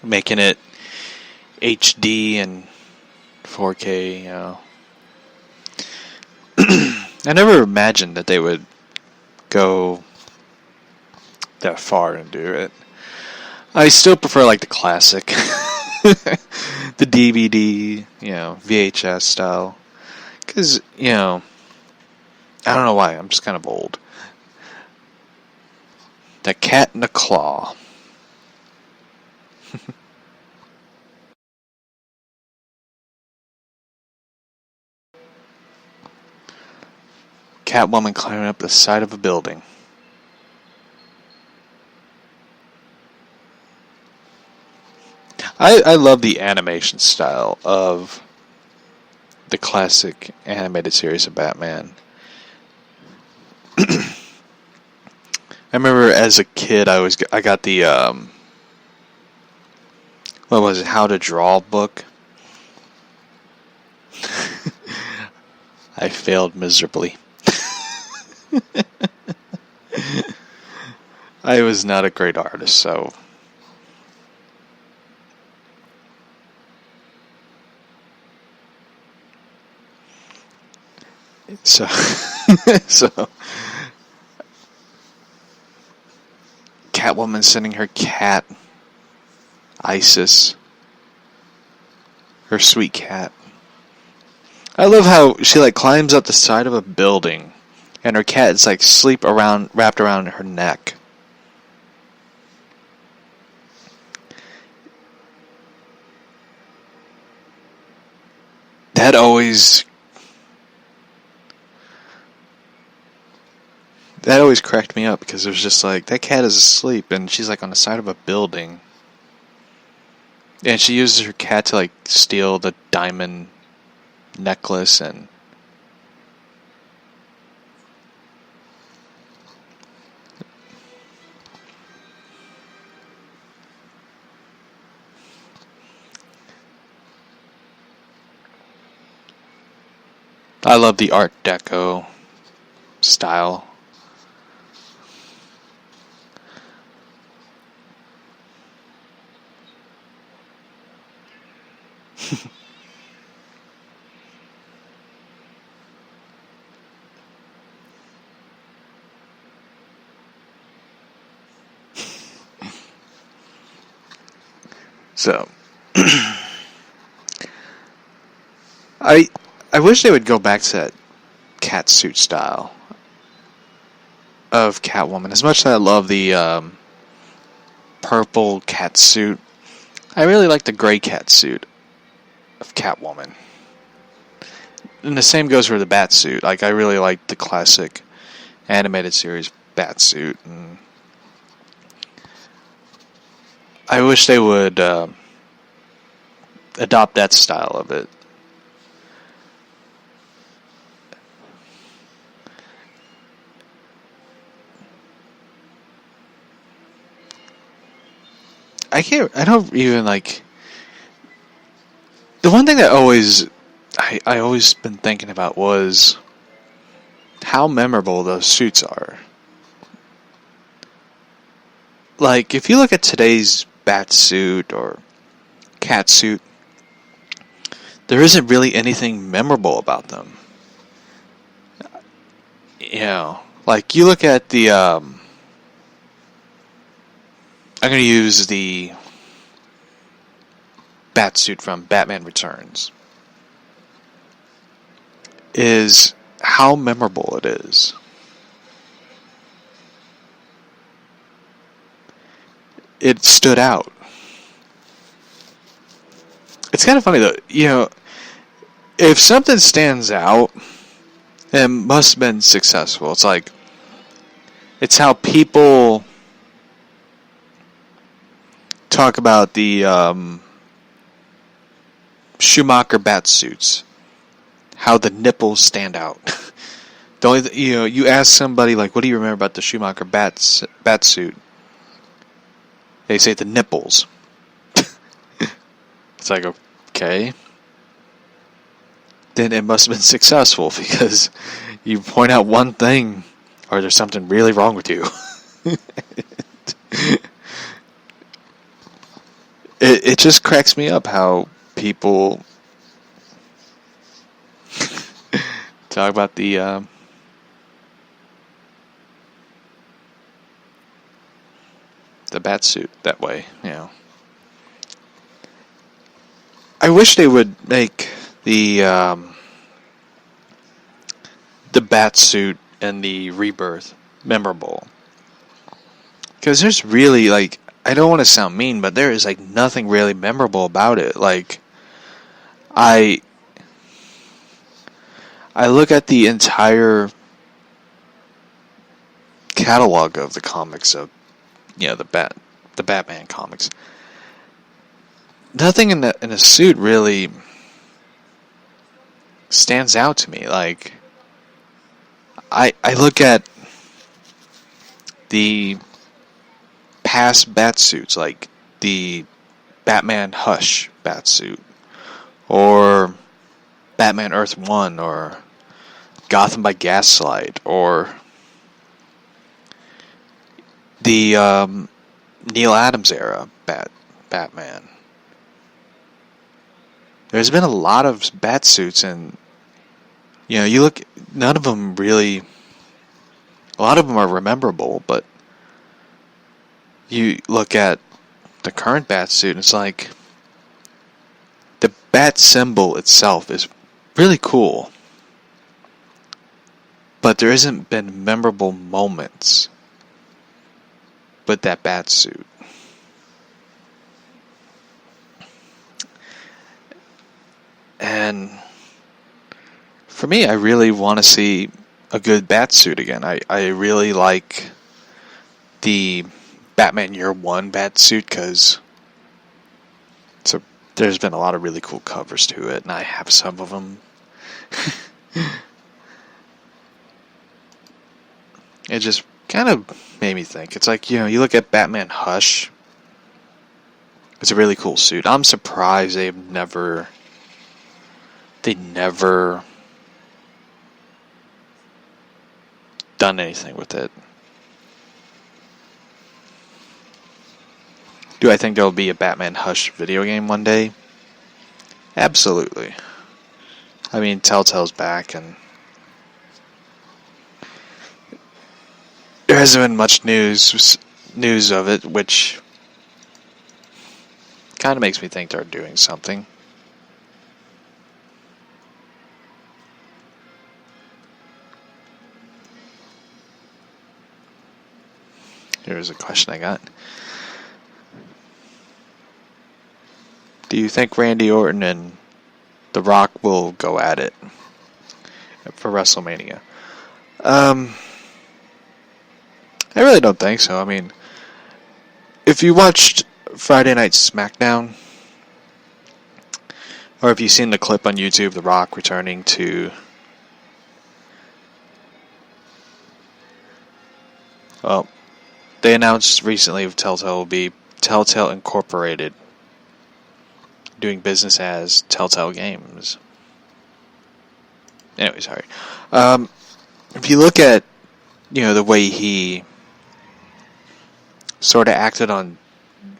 making it HD and 4K, you know. I never imagined that they would go that far and do it. I still prefer like the classic, the DVD, you know, VHS style. Because, you know, I don't know why, I'm just kind of old. The Cat in the Claw. Catwoman climbing up the side of a building. I love the animation style of the classic animated series of Batman. I remember as a kid, I got the what was it? How to Draw book. I failed miserably. I was not a great artist, so. So Catwoman sending her cat, Isis, her sweet cat. I love how she like climbs up the side of a building, and her cat is like wrapped around her neck. That always cracked me up because it was just like that cat is asleep and she's like on the side of a building, and she uses her cat to like steal the diamond necklace. And I love the Art Deco style. So I wish they would go back to that cat suit style of Catwoman. As much as I love the purple cat suit, I really like the gray cat suit of Catwoman. And the same goes for the bat suit. Like, I really like the classic animated series bat suit. And I wish they would adopt that style of it. I don't even like. The one thing that I always been thinking about was how memorable those suits are. Like, if you look at today's bat suit or cat suit, there isn't really anything memorable about them. You know, like you look at the I'm going to use the Batsuit from Batman Returns. Is how memorable it is. It stood out. It's kind of funny though, you know, if something stands out, it must have been successful. It's like, it's how people talk about the Schumacher bat suits, how the nipples stand out. The only you ask somebody like, what do you remember about the Schumacher bat suit? They say the nipples. It's like, okay, then it must have been successful because you point out one thing, or there's something really wrong with you. it just cracks me up how people talk about the bat suit that way. I wish they would make the bat suit and the rebirth memorable, because there's really, like, I don't want to sound mean, but there is, like, nothing really memorable about it. Like, I look at the entire catalog of the comics of, the Batman comics. Nothing in a suit really stands out to me. Like, I look at the past bat suits, like the Batman Hush bat suit, or Batman Earth 1, or Gotham by Gaslight, or the Neil Adams era Batman. There's been a lot of bat suits, and you look, none of them really, a lot of them are memorable, but you look at the current bat suit, and it's like, the bat symbol itself is really cool, but there hasn't been memorable moments with that bat suit. And for me, I really want to see a good bat suit again. I really like the Batman Year One bat suit, because there's been a lot of really cool covers to it, and I have some of them. It just kind of made me think. It's like, you look at Batman Hush. It's a really cool suit. I'm surprised they never done anything with it. Do I think there'll be a Batman Hush video game one day? Absolutely. I mean, Telltale's back, and there hasn't been much news of it, which kind of makes me think they're doing something. Here's a question I got. Do you think Randy Orton and The Rock will go at it for WrestleMania? I really don't think so. I mean, if you watched Friday Night SmackDown, or if you've seen the clip on YouTube, The Rock returning to... Well, they announced recently Telltale will be Telltale Incorporated, doing business as Telltale Games. Anyway, sorry. If you look at, the way he sort of acted on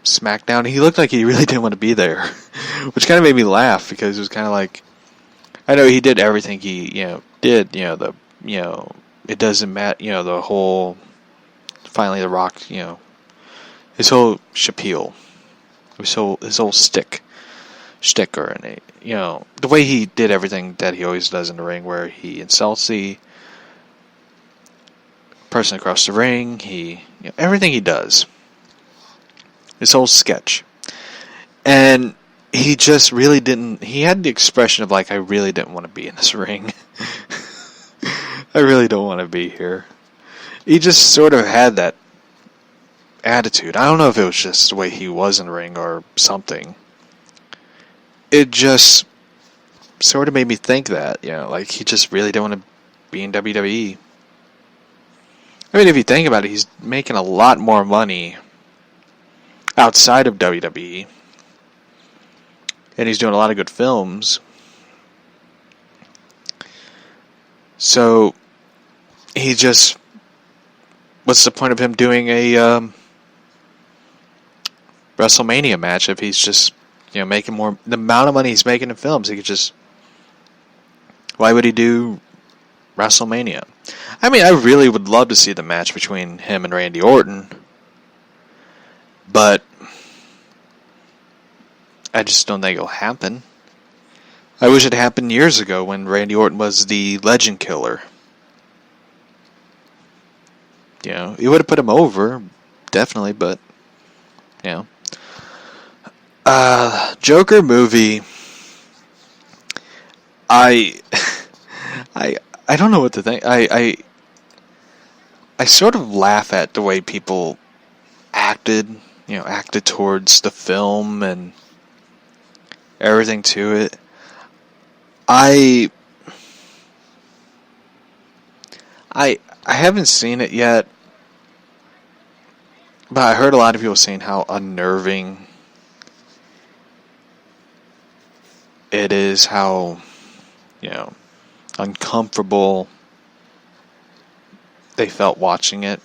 SmackDown, he looked like he really didn't want to be there, which kind of made me laugh, because it was kind of like, I know he did everything he, did, it doesn't matter, the whole, finally The Rock, his whole spiel, his whole sticker, and the way he did everything that he always does in the ring, where he insults the person across the ring, everything he does, his whole sketch, and he just really didn't. He had the expression of, like, I really didn't want to be in this ring. I really don't want to be here. He just sort of had that attitude. I don't know if it was just the way he was in the ring or something. It just sort of made me think that, like, he just really didn't want to be in WWE. I mean, if you think about it, he's making a lot more money outside of WWE, and he's doing a lot of good films. So he just, what's the point of him doing a WrestleMania match if he's just, making more, the amount of money he's making in films, he could just, why would he do WrestleMania? I mean, I really would love to see the match between him and Randy Orton, but I just don't think it'll happen. I wish it happened years ago when Randy Orton was the legend killer. He would have put him over, definitely, but, Joker movie, I don't know what to think. I sort of laugh at the way people acted towards the film and everything to it. I haven't seen it yet, but I heard a lot of people saying how unnerving it is, how, uncomfortable they felt watching it.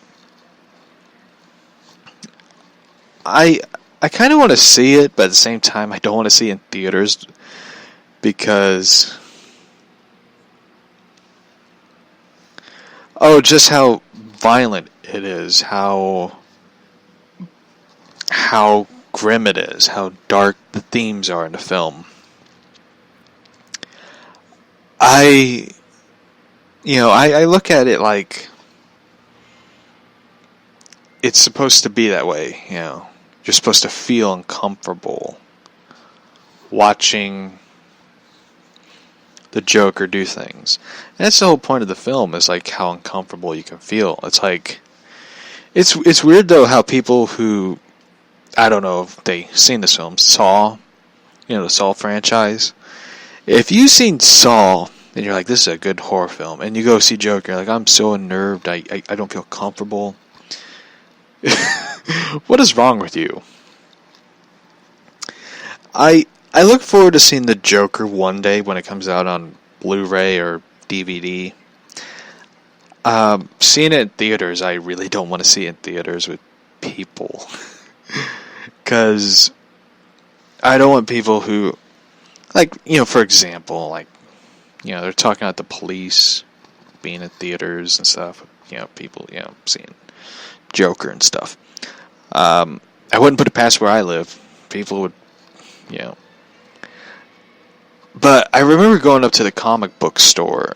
I kind of want to see it, but at the same time, I don't want to see it in theaters because, just how violent it is, how grim it is, how dark the themes are in the film. I look at it like it's supposed to be that way, You're supposed to feel uncomfortable watching the Joker do things. And that's the whole point of the film, is like how uncomfortable you can feel. It's like, it's weird though how people who, I don't know if they seen this film, Saw, the Saw franchise. If you've seen Saw and you're like, this is a good horror film, and you go see Joker, you're like, I'm so unnerved, I don't feel comfortable. What is wrong with you? I look forward to seeing the Joker one day when it comes out on Blu-ray or DVD. Seeing it in theaters, I really don't want to see it in theaters with people. Because I don't want people who, for example, they're talking about the police being in theaters and stuff. People, seeing Joker and stuff. I wouldn't put it past where I live. People would, But I remember going up to the comic book store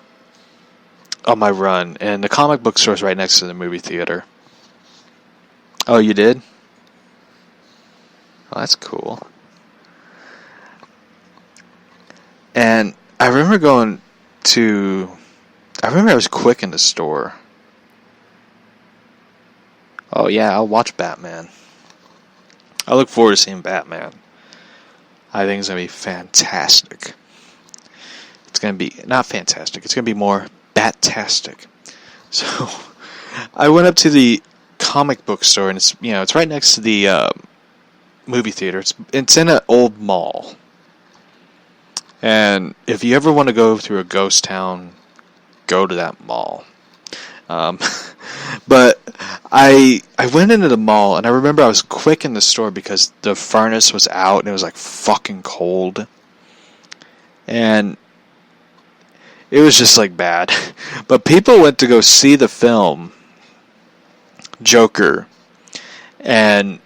on my run, and the comic book store is right next to the movie theater. Oh, you did? Oh, that's cool. And I remember I was quick in the store. Oh yeah, I'll watch Batman. I look forward to seeing Batman. I think it's going to be fantastic. It's going to be, not fantastic, it's going to be more Bat-tastic. So, I went up to the comic book store, and it's right next to the movie theater. It's in an old mall. And if you ever want to go through a ghost town, go to that mall. But I went into the mall, and I remember I was quick in the store because the furnace was out, and it was fucking cold. And it was just bad. But people went to go see the film Joker, and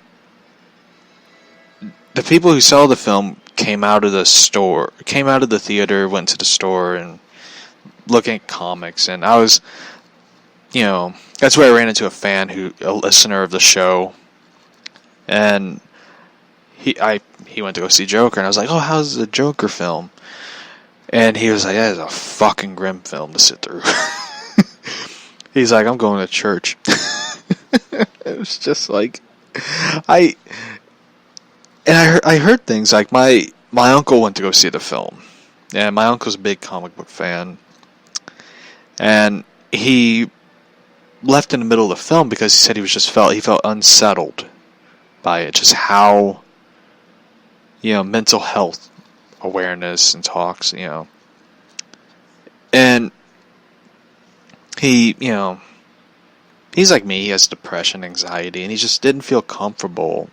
the people who saw the film came out of the theater, went to the store, and looking at comics. And I was, that's where I ran into a listener of the show, and he went to go see Joker, and I was like, oh, how's the Joker film? And he was like, that is a fucking grim film to sit through. He's like, I'm going to church. It was just I heard things like my uncle went to go see the film, and my uncle's a big comic book fan, and he left in the middle of the film because he said he felt unsettled by it, just how mental health awareness and talks, and he he's like me, he has depression, anxiety, and he just didn't feel comfortable